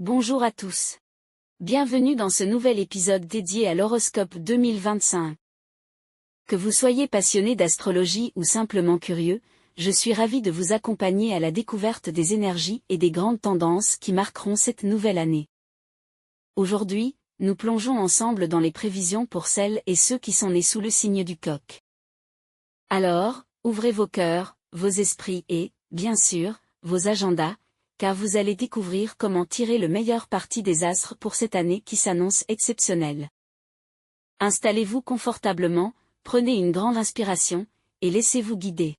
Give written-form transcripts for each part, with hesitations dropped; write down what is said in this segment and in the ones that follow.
Bonjour à tous. Bienvenue dans ce nouvel épisode dédié à l'horoscope 2025. Que vous soyez passionné d'astrologie ou simplement curieux, je suis ravi de vous accompagner à la découverte des énergies et des grandes tendances qui marqueront cette nouvelle année. Aujourd'hui, nous plongeons ensemble dans les prévisions pour celles et ceux qui sont nés sous le signe du Coq. Alors, ouvrez vos cœurs, vos esprits et, bien sûr, vos agendas, car vous allez découvrir comment tirer le meilleur parti des astres pour cette année qui s'annonce exceptionnelle. Installez-vous confortablement, prenez une grande inspiration, et laissez-vous guider.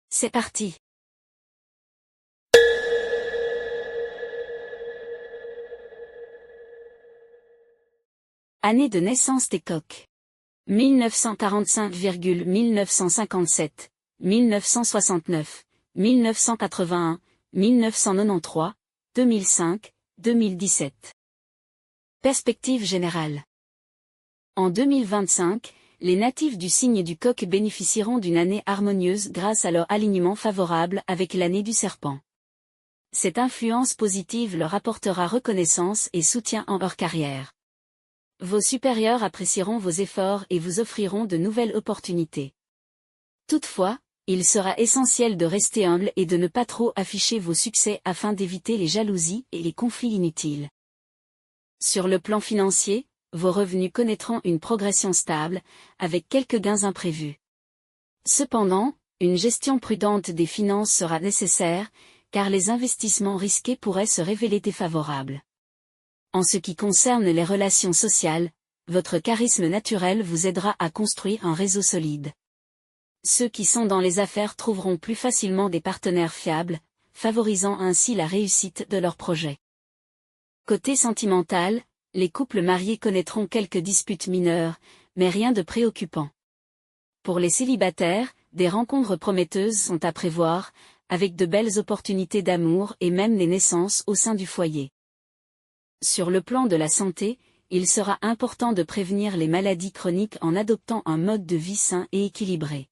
C'est parti! Année de naissance des Coqs. 1945,1957, 1969, 1981, 1993, 2005, 2017. Perspective générale. En 2025, les natifs du signe du Coq bénéficieront d'une année harmonieuse grâce à leur alignement favorable avec l'année du Serpent. Cette influence positive leur apportera reconnaissance et soutien en leur carrière. Vos supérieurs apprécieront vos efforts et vous offriront de nouvelles opportunités. Toutefois, il sera essentiel de rester humble et de ne pas trop afficher vos succès afin d'éviter les jalousies et les conflits inutiles. Sur le plan financier, vos revenus connaîtront une progression stable, avec quelques gains imprévus. Cependant, une gestion prudente des finances sera nécessaire, car les investissements risqués pourraient se révéler défavorables. En ce qui concerne les relations sociales, votre charisme naturel vous aidera à construire un réseau solide. Ceux qui sont dans les affaires trouveront plus facilement des partenaires fiables, favorisant ainsi la réussite de leurs projets. Côté sentimental, les couples mariés connaîtront quelques disputes mineures, mais rien de préoccupant. Pour les célibataires, des rencontres prometteuses sont à prévoir, avec de belles opportunités d'amour et même des naissances au sein du foyer. Sur le plan de la santé, il sera important de prévenir les maladies chroniques en adoptant un mode de vie sain et équilibré.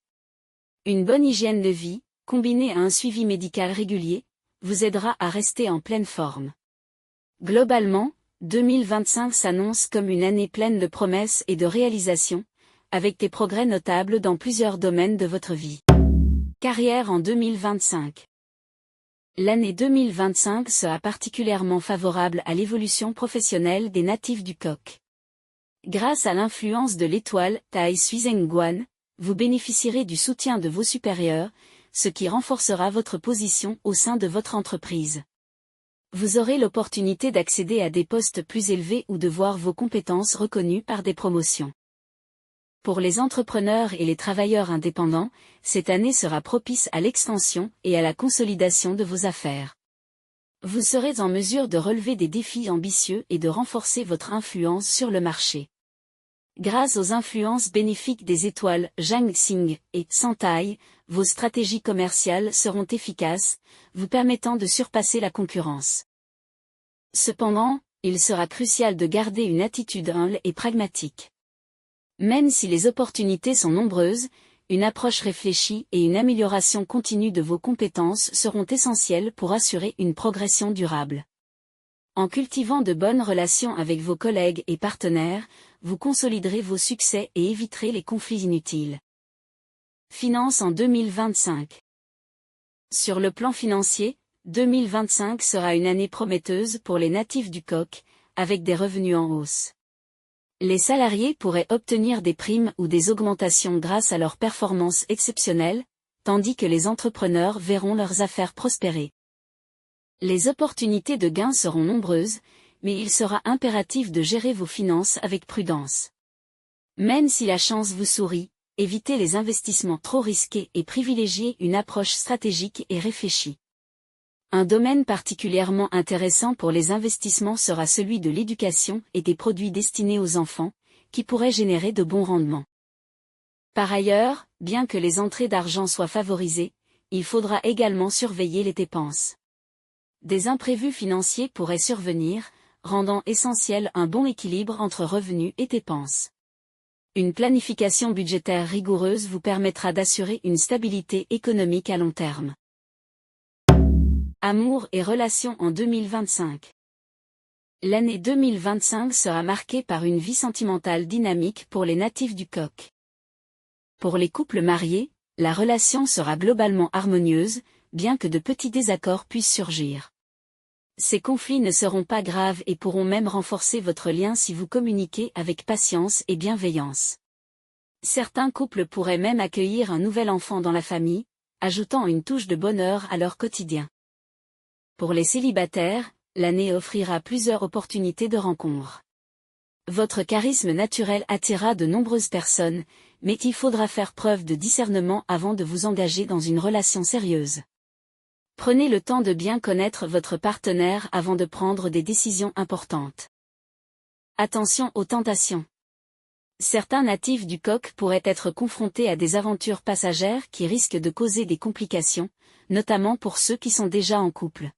Une bonne hygiène de vie, combinée à un suivi médical régulier, vous aidera à rester en pleine forme. Globalement, 2025 s'annonce comme une année pleine de promesses et de réalisations, avec des progrès notables dans plusieurs domaines de votre vie. Carrière en 2025. L'année 2025 sera particulièrement favorable à l'évolution professionnelle des natifs du Coq. Grâce à l'influence de l'étoile Tai Suizhenguan, vous bénéficierez du soutien de vos supérieurs, ce qui renforcera votre position au sein de votre entreprise. Vous aurez l'opportunité d'accéder à des postes plus élevés ou de voir vos compétences reconnues par des promotions. Pour les entrepreneurs et les travailleurs indépendants, cette année sera propice à l'extension et à la consolidation de vos affaires. Vous serez en mesure de relever des défis ambitieux et de renforcer votre influence sur le marché. Grâce aux influences bénéfiques des étoiles Jang Xing et Santai, vos stratégies commerciales seront efficaces, vous permettant de surpasser la concurrence. Cependant, il sera crucial de garder une attitude humble et pragmatique. Même si les opportunités sont nombreuses, une approche réfléchie et une amélioration continue de vos compétences seront essentielles pour assurer une progression durable. En cultivant de bonnes relations avec vos collègues et partenaires, vous consoliderez vos succès et éviterez les conflits inutiles. Finances en 2025. Sur le plan financier, 2025 sera une année prometteuse pour les natifs du Coq, avec des revenus en hausse. Les salariés pourraient obtenir des primes ou des augmentations grâce à leurs performances exceptionnelles, tandis que les entrepreneurs verront leurs affaires prospérer. Les opportunités de gains seront nombreuses, mais il sera impératif de gérer vos finances avec prudence. Même si la chance vous sourit, évitez les investissements trop risqués et privilégiez une approche stratégique et réfléchie. Un domaine particulièrement intéressant pour les investissements sera celui de l'éducation et des produits destinés aux enfants, qui pourraient générer de bons rendements. Par ailleurs, bien que les entrées d'argent soient favorisées, il faudra également surveiller les dépenses. Des imprévus financiers pourraient survenir, rendant essentiel un bon équilibre entre revenus et dépenses. Une planification budgétaire rigoureuse vous permettra d'assurer une stabilité économique à long terme. Amour et relations en 2025. L'année 2025 sera marquée par une vie sentimentale dynamique pour les natifs du Coq. Pour les couples mariés, la relation sera globalement harmonieuse, bien que de petits désaccords puissent surgir. Ces conflits ne seront pas graves et pourront même renforcer votre lien si vous communiquez avec patience et bienveillance. Certains couples pourraient même accueillir un nouvel enfant dans la famille, ajoutant une touche de bonheur à leur quotidien. Pour les célibataires, l'année offrira plusieurs opportunités de rencontres. Votre charisme naturel attirera de nombreuses personnes, mais il faudra faire preuve de discernement avant de vous engager dans une relation sérieuse. Prenez le temps de bien connaître votre partenaire avant de prendre des décisions importantes. Attention aux tentations. Certains natifs du Coq pourraient être confrontés à des aventures passagères qui risquent de causer des complications, notamment pour ceux qui sont déjà en couple.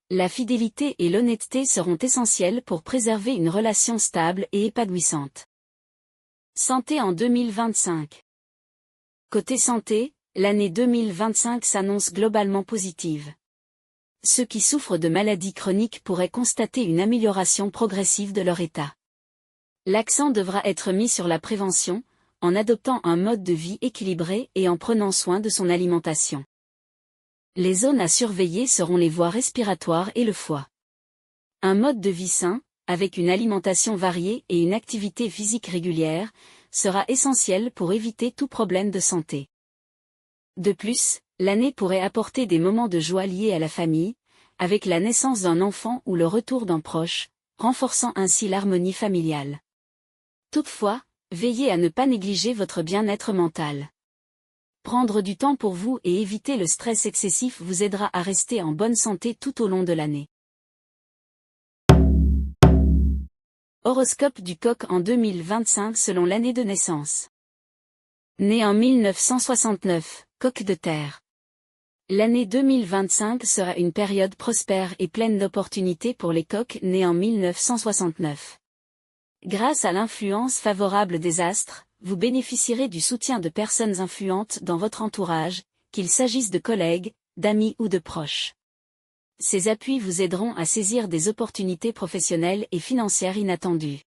La fidélité et l'honnêteté seront essentielles pour préserver une relation stable et épanouissante. Santé en 2025. Côté santé, l'année 2025 s'annonce globalement positive. Ceux qui souffrent de maladies chroniques pourraient constater une amélioration progressive de leur état. L'accent devra être mis sur la prévention, en adoptant un mode de vie équilibré et en prenant soin de son alimentation. Les zones à surveiller seront les voies respiratoires et le foie. Un mode de vie sain, avec une alimentation variée et une activité physique régulière, sera essentiel pour éviter tout problème de santé. De plus, l'année pourrait apporter des moments de joie liés à la famille, avec la naissance d'un enfant ou le retour d'un proche, renforçant ainsi l'harmonie familiale. Toutefois, veillez à ne pas négliger votre bien-être mental. Prendre du temps pour vous et éviter le stress excessif vous aidera à rester en bonne santé tout au long de l'année. Horoscope du Coq en 2025 selon l'année de naissance. Né en 1969, Coq de terre. L'année 2025 sera une période prospère et pleine d'opportunités pour les coqs nés en 1969. Grâce à l'influence favorable des astres, vous bénéficierez du soutien de personnes influentes dans votre entourage, qu'il s'agisse de collègues, d'amis ou de proches. Ces appuis vous aideront à saisir des opportunités professionnelles et financières inattendues.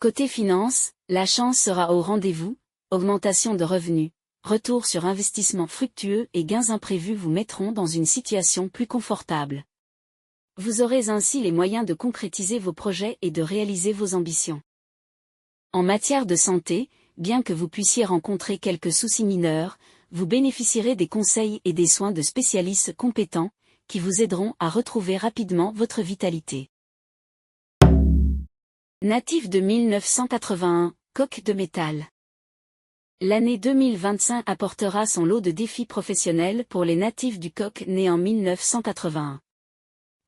Côté finance, la chance sera au rendez-vous, augmentation de revenus, retour sur investissement fructueux et gains imprévus vous mettront dans une situation plus confortable. Vous aurez ainsi les moyens de concrétiser vos projets et de réaliser vos ambitions. En matière de santé, bien que vous puissiez rencontrer quelques soucis mineurs, vous bénéficierez des conseils et des soins de spécialistes compétents, qui vous aideront à retrouver rapidement votre vitalité. Natif de 1981, Coq de métal. L'année 2025 apportera son lot de défis professionnels pour les natifs du Coq nés en 1981.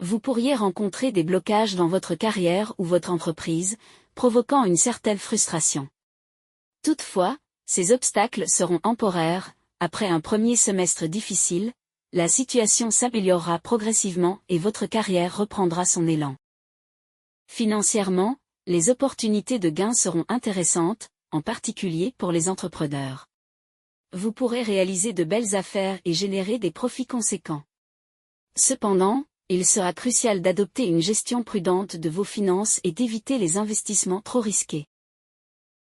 Vous pourriez rencontrer des blocages dans votre carrière ou votre entreprise, provoquant une certaine frustration. Toutefois, ces obstacles seront temporaires, après un premier semestre difficile, la situation s'améliorera progressivement et votre carrière reprendra son élan. Financièrement, les opportunités de gains seront intéressantes, en particulier pour les entrepreneurs. Vous pourrez réaliser de belles affaires et générer des profits conséquents. Cependant, il sera crucial d'adopter une gestion prudente de vos finances et d'éviter les investissements trop risqués.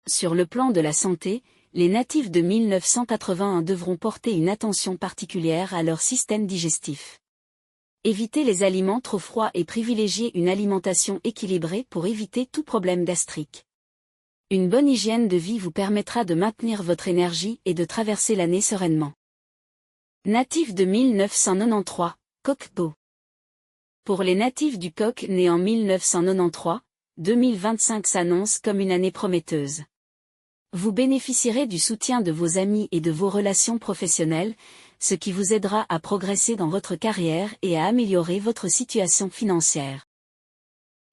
Sur le plan de la santé, les natifs de 1981 devront porter une attention particulière à leur système digestif. Évitez les aliments trop froids et privilégiez une alimentation équilibrée pour éviter tout problème gastrique. Une bonne hygiène de vie vous permettra de maintenir votre énergie et de traverser l'année sereinement. Natifs de 1993, Coq-Beau. Pour les natifs du Coq nés en 1993, 2025 s'annonce comme une année prometteuse. Vous bénéficierez du soutien de vos amis et de vos relations professionnelles, ce qui vous aidera à progresser dans votre carrière et à améliorer votre situation financière.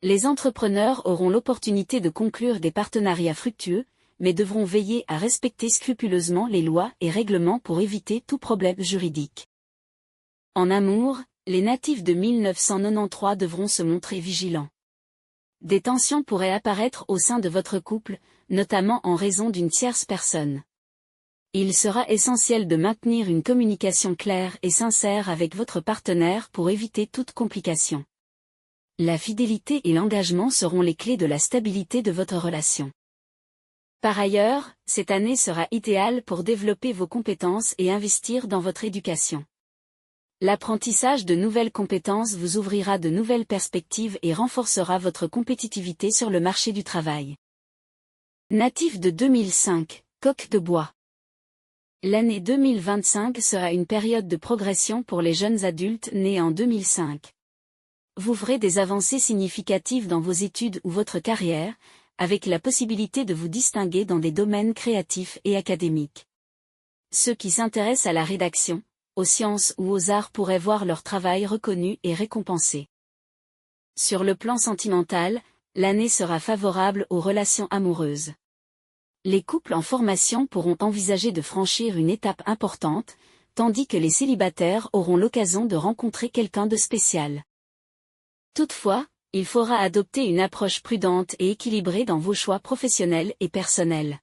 Les entrepreneurs auront l'opportunité de conclure des partenariats fructueux, mais devront veiller à respecter scrupuleusement les lois et règlements pour éviter tout problème juridique. En amour, les natifs de 1993 devront se montrer vigilants. Des tensions pourraient apparaître au sein de votre couple, notamment en raison d'une tierce personne. Il sera essentiel de maintenir une communication claire et sincère avec votre partenaire pour éviter toute complication. La fidélité et l'engagement seront les clés de la stabilité de votre relation. Par ailleurs, cette année sera idéale pour développer vos compétences et investir dans votre éducation. L'apprentissage de nouvelles compétences vous ouvrira de nouvelles perspectives et renforcera votre compétitivité sur le marché du travail. Natif de 2005, coq de bois. L'année 2025 sera une période de progression pour les jeunes adultes nés en 2005. Vous ferez des avancées significatives dans vos études ou votre carrière, avec la possibilité de vous distinguer dans des domaines créatifs et académiques. Ceux qui s'intéressent à la rédaction, aux sciences ou aux arts pourraient voir leur travail reconnu et récompensé. Sur le plan sentimental, l'année sera favorable aux relations amoureuses. Les couples en formation pourront envisager de franchir une étape importante, tandis que les célibataires auront l'occasion de rencontrer quelqu'un de spécial. Toutefois, il faudra adopter une approche prudente et équilibrée dans vos choix professionnels et personnels.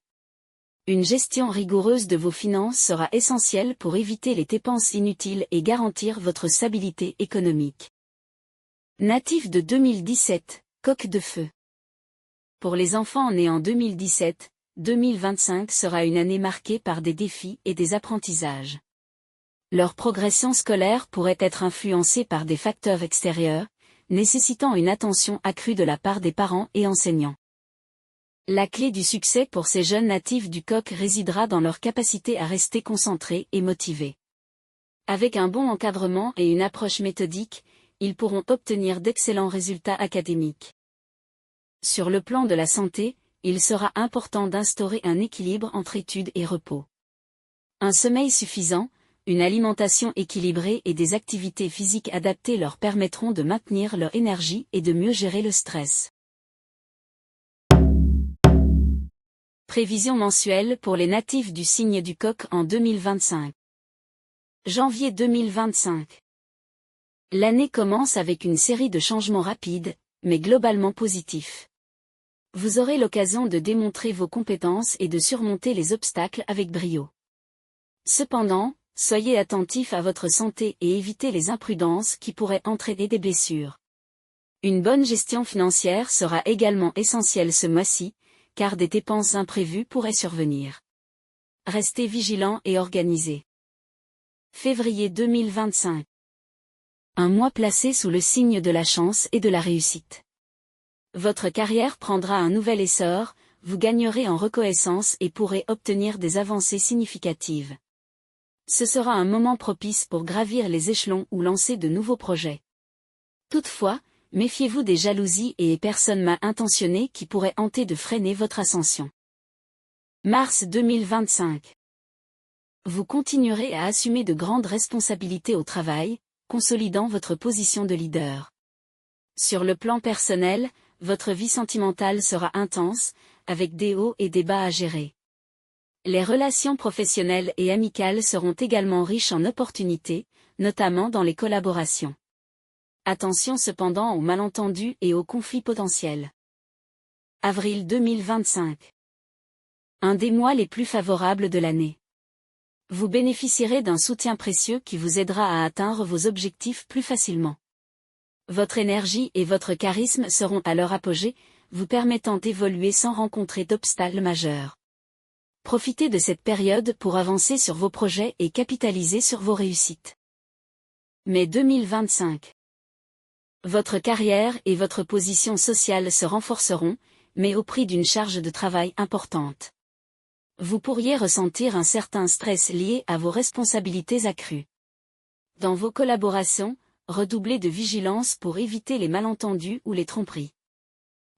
Une gestion rigoureuse de vos finances sera essentielle pour éviter les dépenses inutiles et garantir votre stabilité économique. Natif de 2017, coq de feu. Pour les enfants nés en 2017, 2025 sera une année marquée par des défis et des apprentissages. Leur progression scolaire pourrait être influencée par des facteurs extérieurs, nécessitant une attention accrue de la part des parents et enseignants. La clé du succès pour ces jeunes natifs du coq résidera dans leur capacité à rester concentrés et motivés. Avec un bon encadrement et une approche méthodique, ils pourront obtenir d'excellents résultats académiques. Sur le plan de la santé, il sera important d'instaurer un équilibre entre études et repos. Un sommeil suffisant, une alimentation équilibrée et des activités physiques adaptées leur permettront de maintenir leur énergie et de mieux gérer le stress. Prévision mensuelle pour les natifs du signe du coq en 2025. Janvier 2025. L'année commence avec une série de changements rapides, mais globalement positifs. Vous aurez l'occasion de démontrer vos compétences et de surmonter les obstacles avec brio. Cependant, soyez attentifs à votre santé et évitez les imprudences qui pourraient entraîner des blessures. Une bonne gestion financière sera également essentielle ce mois-ci, car des dépenses imprévues pourraient survenir. Restez vigilants et organisés. Février 2025. Un mois placé sous le signe de la chance et de la réussite. Votre carrière prendra un nouvel essor, vous gagnerez en reconnaissance et pourrez obtenir des avancées significatives. Ce sera un moment propice pour gravir les échelons ou lancer de nouveaux projets. Toutefois, méfiez-vous des jalousies et personnes mal intentionnées qui pourraient tenter de freiner votre ascension. Mars 2025. Vous continuerez à assumer de grandes responsabilités au travail, consolidant votre position de leader. Sur le plan personnel, votre vie sentimentale sera intense, avec des hauts et des bas à gérer. Les relations professionnelles et amicales seront également riches en opportunités, notamment dans les collaborations. Attention cependant aux malentendus et aux conflits potentiels. Avril 2025. Un des mois les plus favorables de l'année. Vous bénéficierez d'un soutien précieux qui vous aidera à atteindre vos objectifs plus facilement. Votre énergie et votre charisme seront à leur apogée, vous permettant d'évoluer sans rencontrer d'obstacles majeurs. Profitez de cette période pour avancer sur vos projets et capitaliser sur vos réussites. Mai 2025. Votre carrière et votre position sociale se renforceront, mais au prix d'une charge de travail importante. Vous pourriez ressentir un certain stress lié à vos responsabilités accrues. Dans vos collaborations, redoublez de vigilance pour éviter les malentendus ou les tromperies.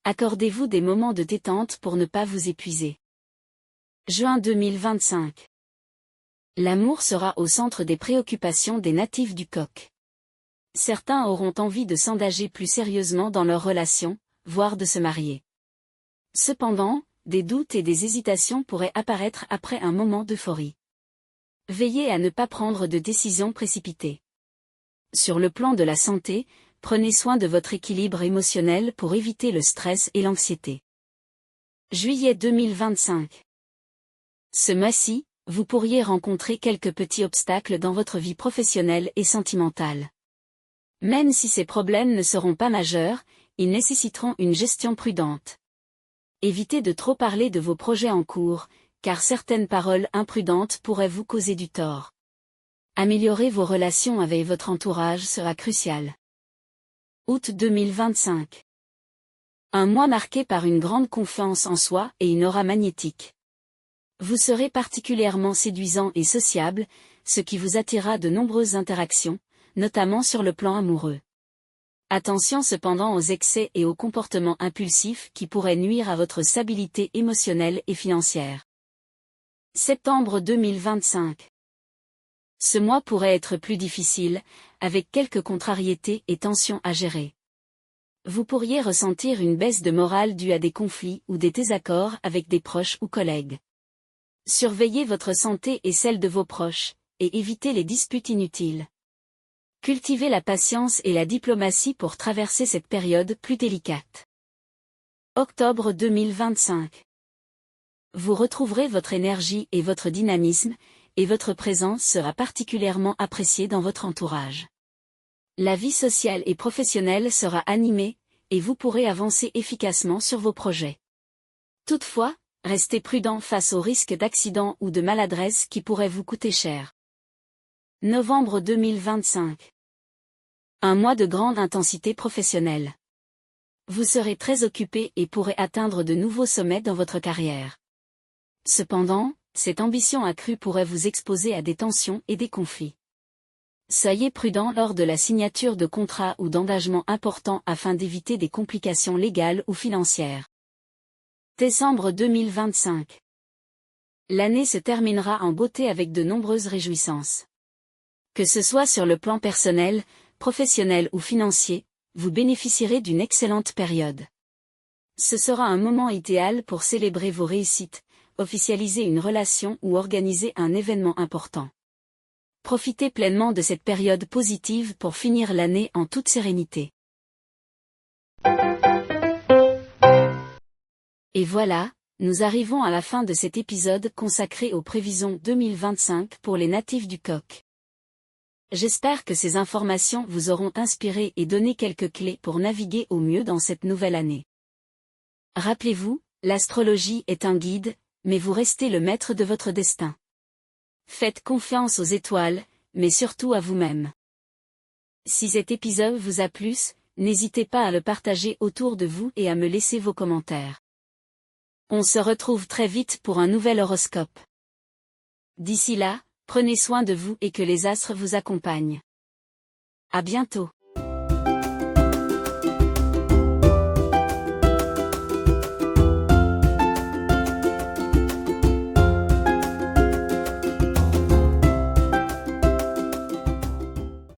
Accordez-vous des moments de détente pour ne pas vous épuiser. Juin 2025. L'amour sera au centre des préoccupations des natifs du coq. Certains auront envie de s'engager plus sérieusement dans leur relation, voire de se marier. Cependant, des doutes et des hésitations pourraient apparaître après un moment d'euphorie. Veillez à ne pas prendre de décisions précipitées. Sur le plan de la santé, prenez soin de votre équilibre émotionnel pour éviter le stress et l'anxiété. Juillet 2025. Ce mois-ci, vous pourriez rencontrer quelques petits obstacles dans votre vie professionnelle et sentimentale. Même si ces problèmes ne seront pas majeurs, ils nécessiteront une gestion prudente. Évitez de trop parler de vos projets en cours, car certaines paroles imprudentes pourraient vous causer du tort. Améliorer vos relations avec votre entourage sera crucial. Août 2025. Un mois marqué par une grande confiance en soi et une aura magnétique. Vous serez particulièrement séduisant et sociable, ce qui vous attirera de nombreuses interactions, notamment sur le plan amoureux. Attention cependant aux excès et aux comportements impulsifs qui pourraient nuire à votre stabilité émotionnelle et financière. Septembre 2025. Ce mois pourrait être plus difficile, avec quelques contrariétés et tensions à gérer. Vous pourriez ressentir une baisse de morale due à des conflits ou des désaccords avec des proches ou collègues. Surveillez votre santé et celle de vos proches, et évitez les disputes inutiles. Cultivez la patience et la diplomatie pour traverser cette période plus délicate. Octobre 2025. Vous retrouverez votre énergie et votre dynamisme, et votre présence sera particulièrement appréciée dans votre entourage. La vie sociale et professionnelle sera animée, et vous pourrez avancer efficacement sur vos projets. Toutefois, restez prudent face aux risques d'accident ou de maladresse qui pourraient vous coûter cher. Novembre 2025. Un mois de grande intensité professionnelle. Vous serez très occupé et pourrez atteindre de nouveaux sommets dans votre carrière. Cependant, cette ambition accrue pourrait vous exposer à des tensions et des conflits. Soyez prudent lors de la signature de contrats ou d'engagements importants afin d'éviter des complications légales ou financières. Décembre 2025. L'année se terminera en beauté avec de nombreuses réjouissances. Que ce soit sur le plan personnel, professionnel ou financier, vous bénéficierez d'une excellente période. Ce sera un moment idéal pour célébrer vos réussites, officialiser une relation ou organiser un événement important. Profitez pleinement de cette période positive pour finir l'année en toute sérénité. Et voilà, nous arrivons à la fin de cet épisode consacré aux prévisions 2025 pour les natifs du Coq. J'espère que ces informations vous auront inspiré et donné quelques clés pour naviguer au mieux dans cette nouvelle année. Rappelez-vous, l'astrologie est un guide, mais vous restez le maître de votre destin. Faites confiance aux étoiles, mais surtout à vous-même. Si cet épisode vous a plu, n'hésitez pas à le partager autour de vous et à me laisser vos commentaires. On se retrouve très vite pour un nouvel horoscope. D'ici là, prenez soin de vous et que les astres vous accompagnent. À bientôt.